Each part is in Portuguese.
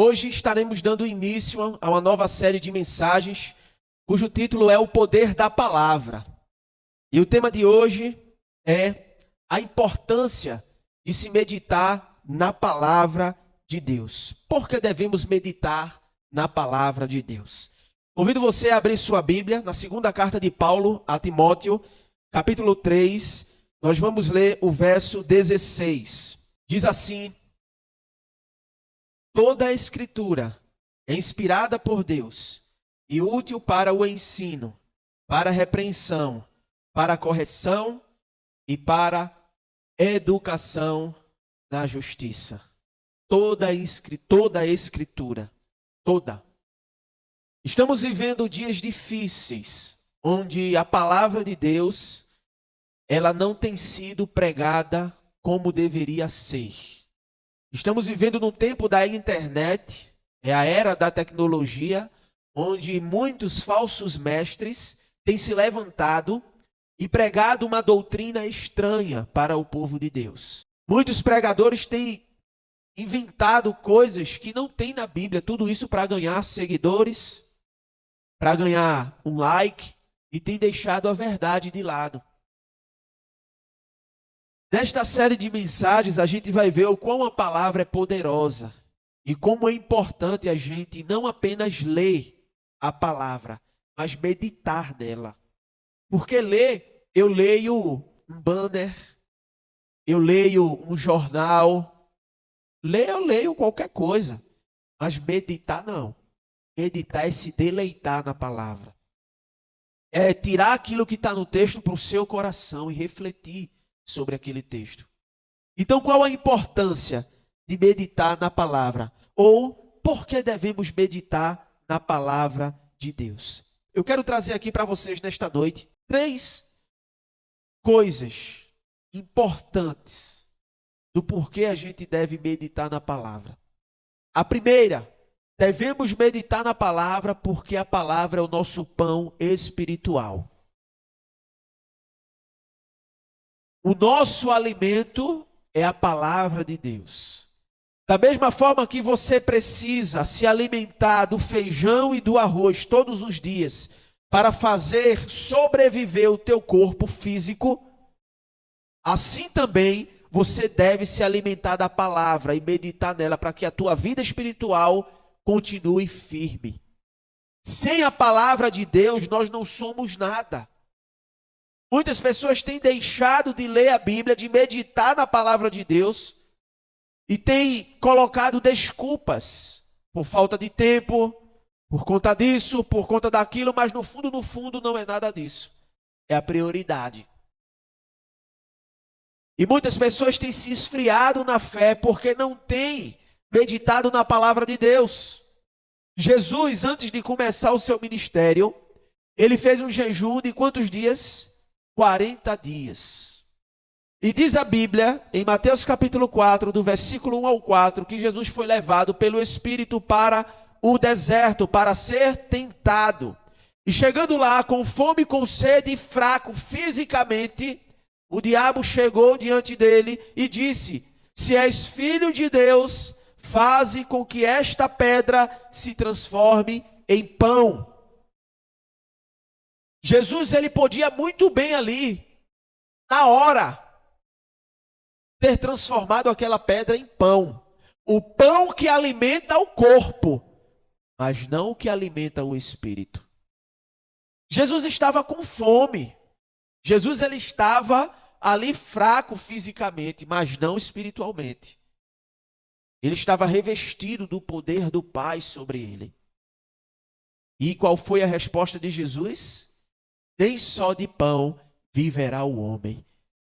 Hoje estaremos dando início a uma nova série de mensagens, cujo título é O Poder da Palavra. E o tema de hoje é a importância de se meditar na Palavra de Deus. Por que devemos meditar na Palavra de Deus? Convido você a abrir sua Bíblia na segunda carta de Paulo a Timóteo, capítulo 3, nós vamos ler o verso 16. Diz assim: toda a Escritura é inspirada por Deus e útil para o ensino, para a repreensão, para a correção e para a educação na justiça. Toda a Escritura, toda. Estamos vivendo dias difíceis, onde a palavra de Deus, ela não tem sido pregada como deveria ser. Estamos vivendo no tempo da internet, é a era da tecnologia, onde muitos falsos mestres têm se levantado e pregado uma doutrina estranha para o povo de Deus. Muitos pregadores têm inventado coisas que não tem na Bíblia, tudo isso para ganhar seguidores, para ganhar um like, e tem deixado a verdade de lado. Nesta série de mensagens, a gente vai ver o quão a palavra é poderosa e como é importante a gente não apenas ler a palavra, mas meditar nela. Porque ler, eu leio um banner, eu leio um jornal, eu leio qualquer coisa, mas meditar não. Meditar é se deleitar na palavra. É tirar aquilo que está no texto para o seu coração e refletir sobre aquele texto. Então, qual a importância de meditar na palavra? Ou por que devemos meditar na palavra de Deus? Eu quero trazer aqui para vocês nesta noite 3 coisas importantes do porquê a gente deve meditar na palavra. A primeira, devemos meditar na palavra porque a palavra é o nosso pão espiritual. O nosso alimento é a palavra de Deus. Da mesma forma que você precisa se alimentar do feijão e do arroz todos os dias para fazer sobreviver o teu corpo físico, assim também você deve se alimentar da palavra e meditar nela para que a tua vida espiritual continue firme. Sem a palavra de Deus, nós não somos nada. Muitas pessoas têm deixado de ler a Bíblia, de meditar na palavra de Deus e têm colocado desculpas por falta de tempo, por conta disso, por conta daquilo, mas no fundo não é nada disso. É a prioridade. E muitas pessoas têm se esfriado na fé porque não têm meditado na palavra de Deus. Jesus, antes de começar o seu ministério, ele fez um jejum de quantos dias? 40 dias. E diz a Bíblia, em Mateus capítulo 4, do versículo 1 ao 4, que Jesus foi levado pelo Espírito para o deserto, para ser tentado. E chegando lá, com fome e com sede e fraco fisicamente, o diabo chegou diante dele e disse: se és filho de Deus, faze com que esta pedra se transforme em pão. Jesus, ele podia muito bem ali, na hora, ter transformado aquela pedra em pão. O pão que alimenta o corpo, mas não o que alimenta o espírito. Jesus estava com fome. Jesus, ele estava ali fraco fisicamente, mas não espiritualmente. Ele estava revestido do poder do Pai sobre ele. E qual foi a resposta de Jesus? Nem só de pão viverá o homem,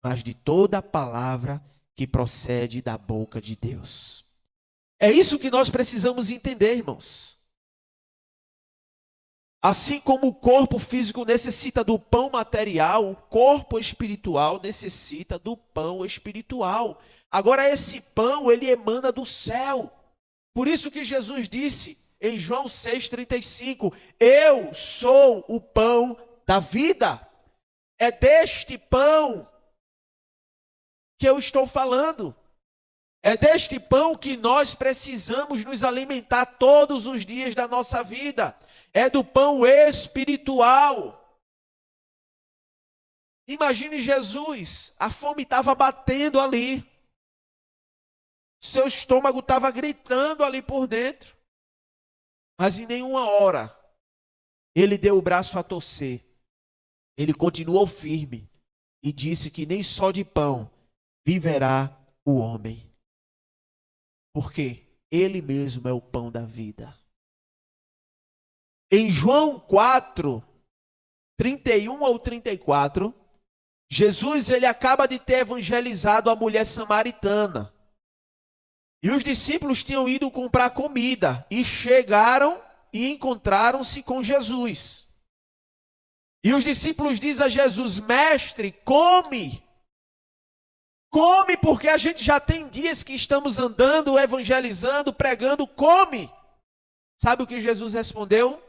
mas de toda a palavra que procede da boca de Deus. É isso que nós precisamos entender, irmãos. Assim como o corpo físico necessita do pão material, o corpo espiritual necessita do pão espiritual. Agora, esse pão, ele emana do céu. Por isso que Jesus disse em João 6,35, eu sou o pão da vida. É deste pão que eu estou falando. É deste pão que nós precisamos nos alimentar todos os dias da nossa vida. É do pão espiritual. Imagine Jesus, a fome estava batendo ali. Seu estômago estava gritando ali por dentro. Mas em nenhuma hora ele deu o braço a torcer. Ele continuou firme e disse que nem só de pão viverá o homem. Porque ele mesmo é o pão da vida. Em João 4, 31 ou 34, Jesus ele acaba de ter evangelizado a mulher samaritana. E os discípulos tinham ido comprar comida e chegaram e encontraram-se com Jesus. E os discípulos dizem a Jesus: mestre, come. Come, porque a gente já tem dias que estamos andando, evangelizando, pregando, come. Sabe o que Jesus respondeu?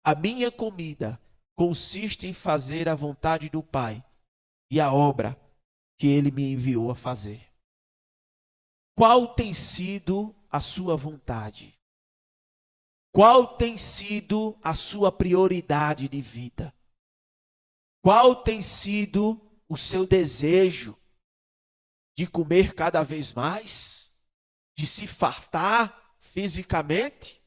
A minha comida consiste em fazer a vontade do Pai e a obra que Ele me enviou a fazer. Qual tem sido a sua vontade? Qual tem sido a sua prioridade de vida? Qual tem sido o seu desejo de comer cada vez mais? De se fartar fisicamente?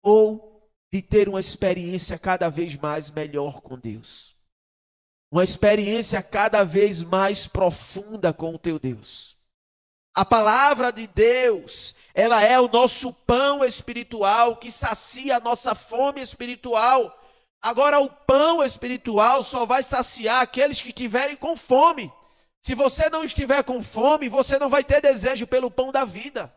Ou de ter uma experiência cada vez mais melhor com Deus? Uma experiência cada vez mais profunda com o teu Deus? A palavra de Deus, ela é o nosso pão espiritual que sacia a nossa fome espiritual. Agora, o pão espiritual só vai saciar aqueles que estiverem com fome. Se você não estiver com fome, você não vai ter desejo pelo pão da vida.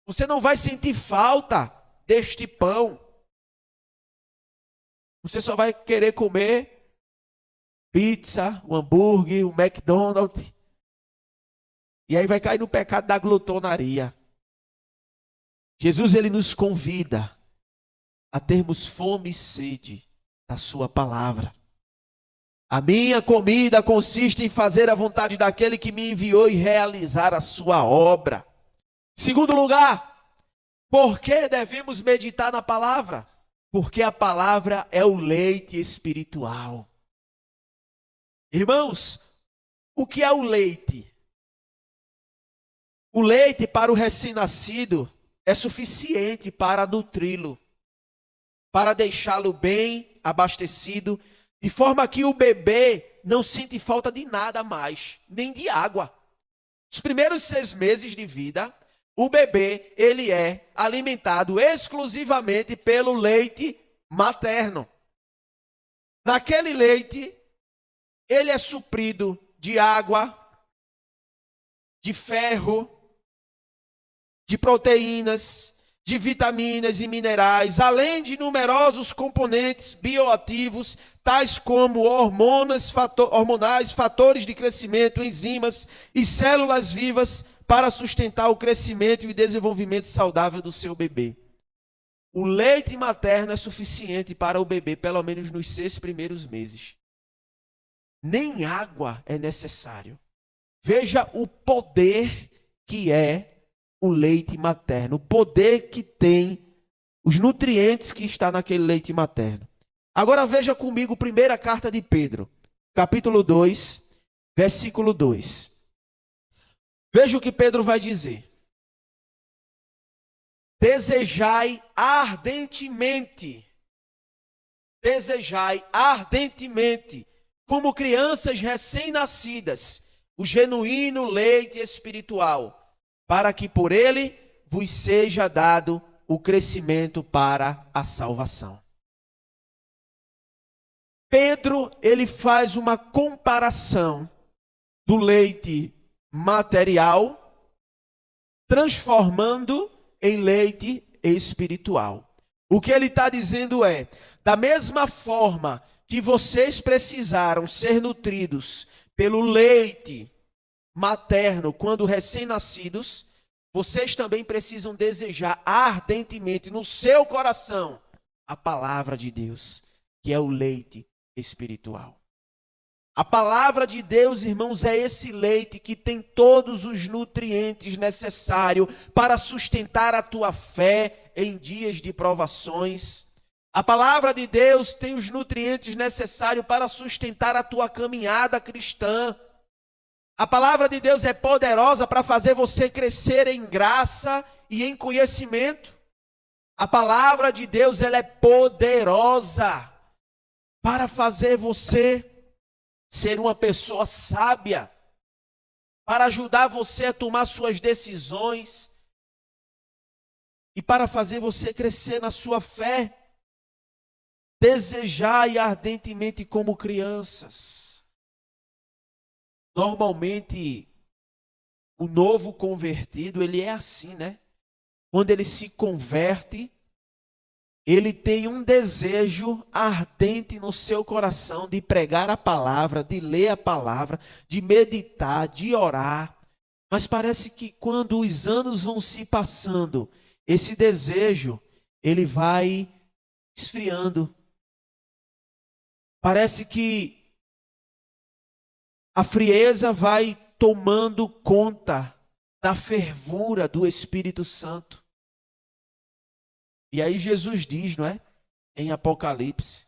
Você não vai sentir falta deste pão. Você só vai querer comer pizza, um hambúrguer, um McDonald's. E aí vai cair no pecado da glutonaria. Jesus, ele nos convida a termos fome e sede da sua palavra. A minha comida consiste em fazer a vontade daquele que me enviou e realizar a sua obra. Segundo lugar, por que devemos meditar na palavra? Porque a palavra é o leite espiritual. Irmãos, o que é o leite? O leite para o recém-nascido é suficiente para nutri-lo, para deixá-lo bem abastecido, de forma que o bebê não sente falta de nada mais, nem de água. Os primeiros 6 meses de vida, o bebê ele é alimentado exclusivamente pelo leite materno. Naquele leite, ele é suprido de água, de ferro, de proteínas, de vitaminas e minerais, além de numerosos componentes bioativos, tais como hormonais, fatores de crescimento, enzimas e células vivas para sustentar o crescimento e o desenvolvimento saudável do seu bebê. O leite materno é suficiente para o bebê, pelo menos nos 6 primeiros meses. Nem água é necessário. Veja o poder que é o leite materno, o poder que tem, os nutrientes que está naquele leite materno. Agora veja comigo, primeira carta de Pedro, capítulo 2, versículo 2. Veja o que Pedro vai dizer. Desejai ardentemente, como crianças recém-nascidas, o genuíno leite espiritual, para que por ele vos seja dado o crescimento para a salvação. Pedro, ele faz uma comparação do leite material, transformando em leite espiritual. O que ele está dizendo é, da mesma forma que vocês precisaram ser nutridos pelo leite materno quando recém-nascidos, vocês também precisam desejar ardentemente no seu coração a palavra de Deus, que é o leite espiritual. A palavra de Deus, irmãos, é esse leite que tem todos os nutrientes necessários para sustentar a tua fé em dias de provações. A palavra de Deus tem os nutrientes necessários para sustentar a tua caminhada cristã. A palavra de Deus é poderosa para fazer você crescer em graça e em conhecimento. A palavra de Deus, ela é poderosa para fazer você ser uma pessoa sábia, para ajudar você a tomar suas decisões e para fazer você crescer na sua fé. Desejai ardentemente como crianças. Normalmente, o novo convertido, ele é assim, né? Quando ele se converte, ele tem um desejo ardente no seu coração de pregar a palavra, de ler a palavra, de meditar, de orar. Mas parece que quando os anos vão se passando, esse desejo, ele vai esfriando. Parece que a frieza vai tomando conta da fervura do Espírito Santo. E aí Jesus diz, não é? Em Apocalipse,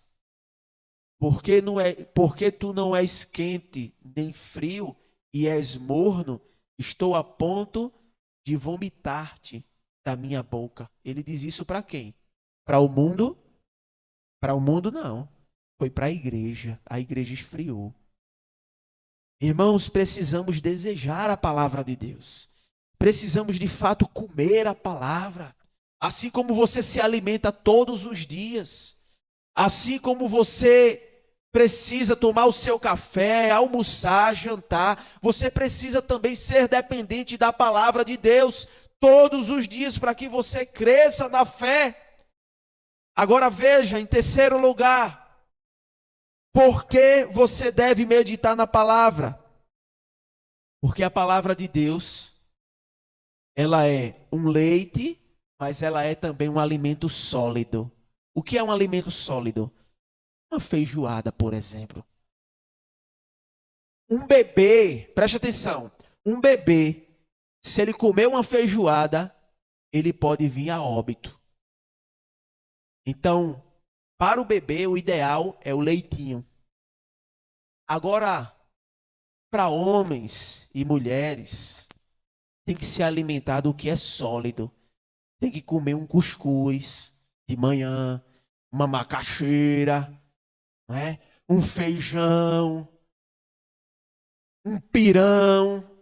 porque tu não és quente nem frio e és morno, estou a ponto de vomitar-te da minha boca. Ele diz isso para quem? Para o mundo? Para o mundo não. Foi para a igreja esfriou. Irmãos, precisamos desejar a palavra de Deus. Precisamos de fato comer a palavra. Assim como você se alimenta todos os dias. Assim como você precisa tomar o seu café, almoçar, jantar. Você precisa também ser dependente da palavra de Deus todos os dias para que você cresça na fé. Agora veja, em terceiro lugar, por que você deve meditar na palavra? Porque a palavra de Deus, ela é um leite, mas ela é também um alimento sólido. O que é um alimento sólido? Uma feijoada, por exemplo. Um bebê, preste atenção, um bebê, se ele comer uma feijoada, ele pode vir a óbito. Então, para o bebê, o ideal é o leitinho. Agora, para homens e mulheres, tem que se alimentar do que é sólido. Tem que comer um cuscuz de manhã, uma macaxeira, não é? Um feijão, um pirão.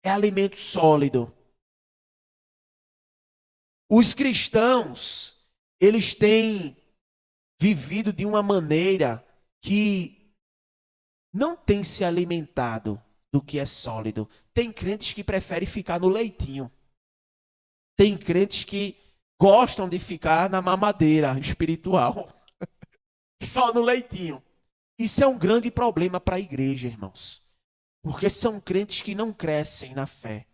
É alimento sólido. Os cristãos, eles têm vivido de uma maneira que não tem se alimentado do que é sólido. Tem crentes que preferem ficar no leitinho. Tem crentes que gostam de ficar na mamadeira espiritual. Só no leitinho. Isso é um grande problema para a igreja, irmãos. Porque são crentes que não crescem na fé.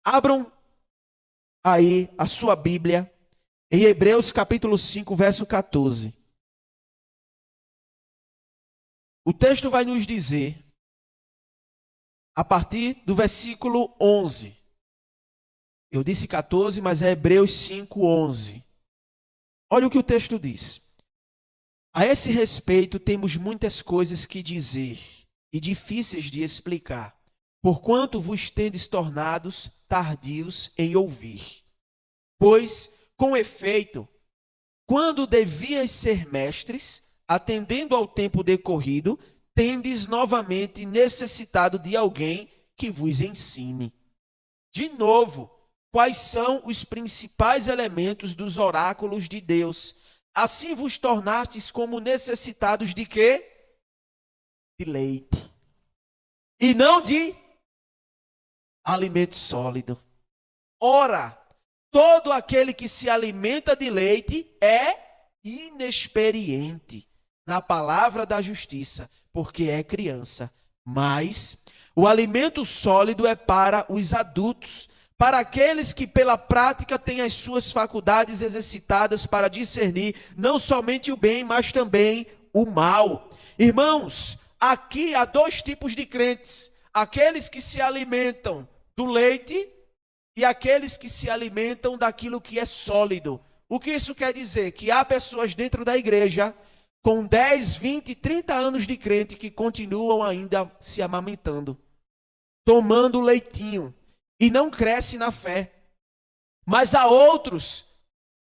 Abram aí a sua Bíblia em Hebreus capítulo 5, verso 14. O texto vai nos dizer, a partir do versículo 11. Eu disse 14, mas é Hebreus 5, 11. Olha o que o texto diz. A esse respeito, temos muitas coisas que dizer e difíceis de explicar, porquanto vos tendes tornados tardios em ouvir. Pois, com efeito, quando devias ser mestres, atendendo ao tempo decorrido, tendes novamente necessitado de alguém que vos ensine. De novo, quais são os principais elementos dos oráculos de Deus? Assim vos tornastes como necessitados de quê? De leite. E não de alimento sólido. Ora, todo aquele que se alimenta de leite é inexperiente na palavra da justiça, porque é criança. Mas o alimento sólido é para os adultos, para aqueles que pela prática têm as suas faculdades exercitadas para discernir não somente o bem, mas também o mal. Irmãos, aqui há dois tipos de crentes: aqueles que se alimentam do leite e aqueles que se alimentam daquilo que é sólido. O que isso quer dizer? Que há pessoas dentro da igreja com 10, 20, 30 anos de crente que continuam ainda se amamentando, tomando leitinho e não cresce na fé. Mas há outros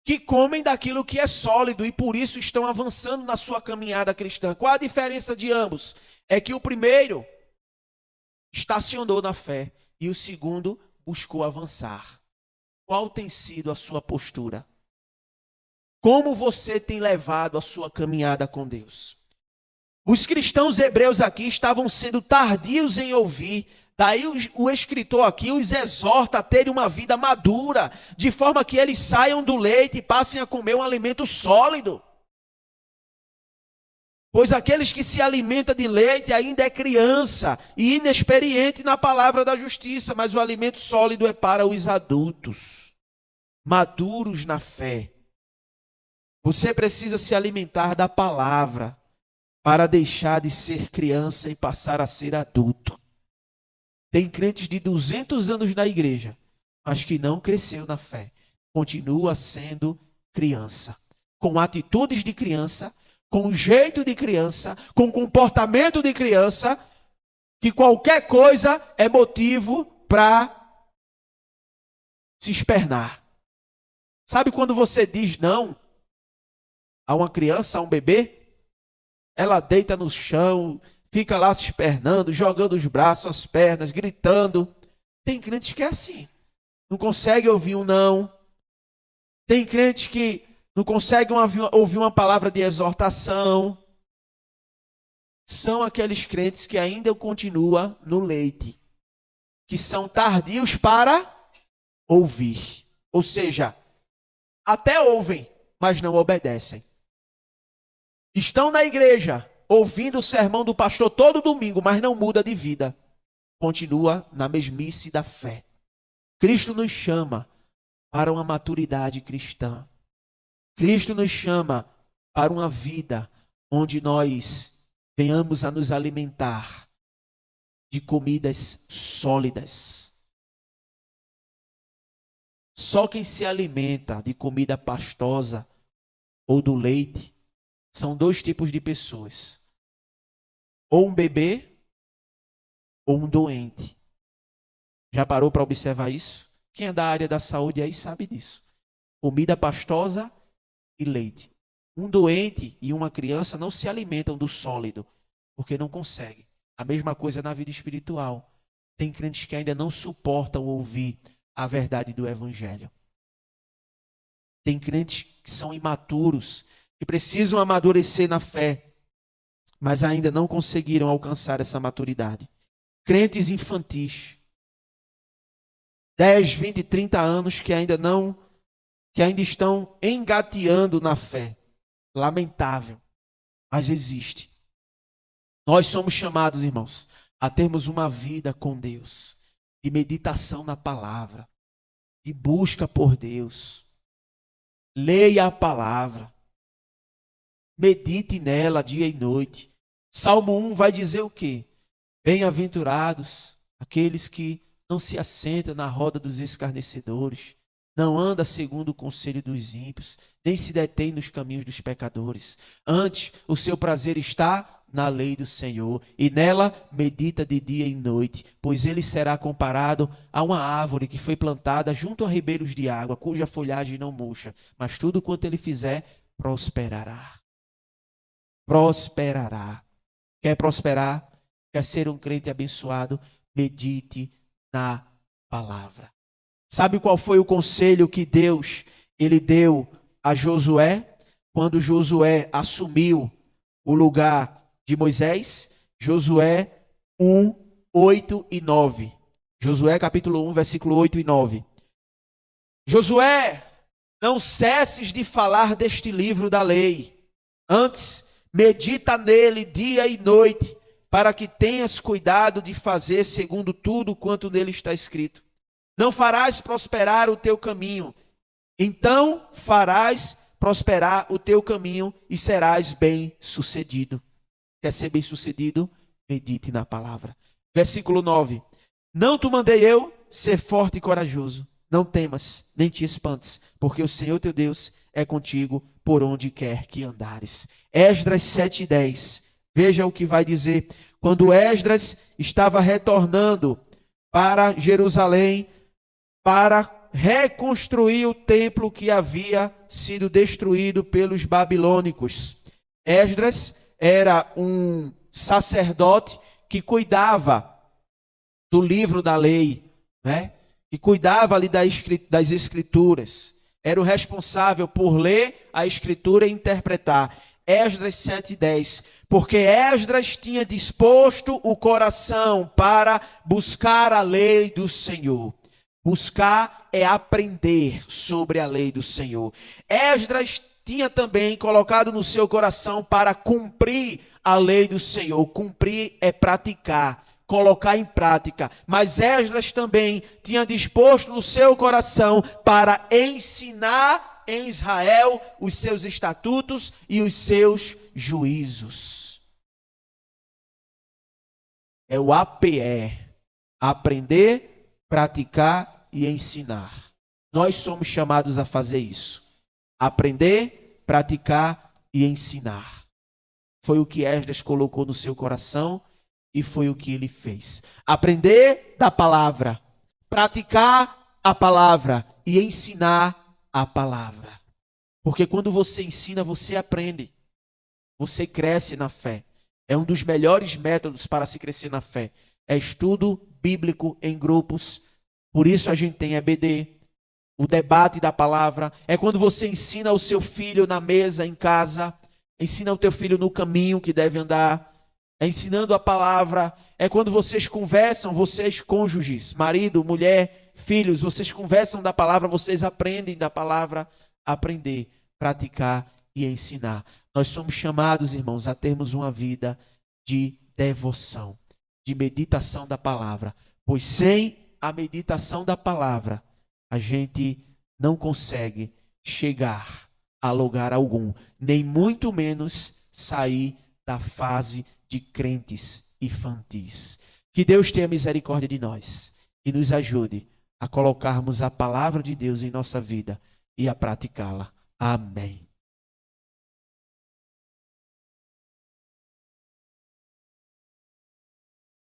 que comem daquilo que é sólido e por isso estão avançando na sua caminhada cristã. Qual a diferença de ambos? É que o primeiro estacionou na fé e o segundo buscou avançar. Qual tem sido a sua postura? Como você tem levado a sua caminhada com Deus? Os cristãos hebreus aqui estavam sendo tardios em ouvir. Daí o escritor aqui os exorta a terem uma vida madura, de forma que eles saiam do leite e passem a comer um alimento sólido. Pois aqueles que se alimentam de leite ainda é criança e inexperiente na palavra da justiça, mas o alimento sólido é para os adultos, maduros na fé. Você precisa se alimentar da palavra para deixar de ser criança e passar a ser adulto. Tem crentes de 200 anos na igreja, mas que não cresceu na fé. Continua sendo criança, com atitudes de criança, com jeito de criança, com comportamento de criança, que qualquer coisa é motivo para se espernar. Sabe quando você diz não a uma criança, a um bebê? Ela deita no chão, fica lá se espernando, jogando os braços, as pernas, gritando. Tem crente que é assim, não consegue ouvir um não. Tem crente que não consegue ouvir uma palavra de exortação. São aqueles crentes que ainda continuam no leite, que são tardios para ouvir. Ou seja, até ouvem, mas não obedecem. Estão na igreja, ouvindo o sermão do pastor todo domingo, mas não muda de vida. Continua na mesmice da fé. Cristo nos chama para uma maturidade cristã. Cristo nos chama para uma vida onde nós venhamos a nos alimentar de comidas sólidas. Só quem se alimenta de comida pastosa ou do leite são dois tipos de pessoas: ou um bebê ou um doente. Já parou para observar isso? Quem é da área da saúde aí sabe disso. Comida pastosa e leite. Um doente e uma criança não se alimentam do sólido, porque não conseguem. A mesma coisa na vida espiritual. Tem crentes que ainda não suportam ouvir a verdade do evangelho. Tem crentes que são imaturos, que precisam amadurecer na fé, mas ainda não conseguiram alcançar essa maturidade. Crentes infantis, 10, 20, 30 anos que ainda estão engateando na fé. Lamentável, mas existe. Nós somos chamados, irmãos, a termos uma vida com Deus, de meditação na palavra, de busca por Deus. Leia a palavra. Medite nela dia e noite. Salmo 1 vai dizer o quê? Bem-aventurados aqueles que não se assentam na roda dos escarnecedores, não anda segundo o conselho dos ímpios, nem se detém nos caminhos dos pecadores. Antes, o seu prazer está na lei do Senhor, e nela medita de dia e noite, pois ele será comparado a uma árvore que foi plantada junto a ribeiros de água, cuja folhagem não murcha, mas tudo quanto ele fizer, prosperará. Prosperará. Quer prosperar? Quer ser um crente abençoado? Medite na palavra. Sabe qual foi o conselho que Deus ele deu a Josué? Quando Josué assumiu o lugar de Moisés? Josué 1, 8 e 9. Josué capítulo 1, versículo 8 e 9. Josué, não cesses de falar deste livro da lei. Antes, medita nele dia e noite, para que tenhas cuidado de fazer segundo tudo quanto nele está escrito. Não farás prosperar o teu caminho, então farás prosperar o teu caminho e serás bem-sucedido. Quer ser bem-sucedido? medite na palavra. Versículo 9. Não te mandei eu ser forte e corajoso. Não temas, nem te espantes, porque o Senhor teu Deus é contigo por onde quer que andares. Esdras 7:10. Veja o que vai dizer. Quando Esdras estava retornando para Jerusalém para reconstruir o templo que havia sido destruído pelos babilônicos. Esdras era um sacerdote que cuidava do livro da lei, né? Que cuidava ali das escrituras. Era o responsável por ler a escritura e interpretar. Esdras 7:10. Porque Esdras tinha disposto o coração para buscar a lei do Senhor. Buscar é aprender sobre a lei do Senhor. Esdras tinha também colocado no seu coração para cumprir a lei do Senhor. Cumprir é praticar, colocar em prática. Mas Esdras também tinha disposto no seu coração para ensinar em Israel os seus estatutos e os seus juízos. É o APE. Aprender, praticar e ensinar. Nós somos chamados a fazer isso. Aprender, praticar e ensinar. Foi o que Esdras colocou no seu coração e foi o que ele fez. Aprender da palavra, praticar a palavra e ensinar a palavra. Porque quando você ensina, você aprende. Você cresce na fé. É um dos melhores métodos para se crescer na fé. É estudo bíblico em grupos. Por isso a gente tem EBD, o debate da palavra. É quando você ensina o seu filho na mesa, em casa. Ensina o teu filho no caminho que deve andar. É ensinando a palavra. É quando vocês conversam, vocês cônjuges, marido, mulher, filhos, vocês conversam da palavra, vocês aprendem da palavra. Aprender, praticar e ensinar. Nós somos chamados, irmãos, a termos uma vida de devoção, de meditação da palavra. Pois sem a meditação da palavra, a gente não consegue chegar a lugar algum, nem muito menos sair da fase de crentes infantis. Que Deus tenha misericórdia de nós e nos ajude a colocarmos a palavra de Deus em nossa vida e a praticá-la. Amém.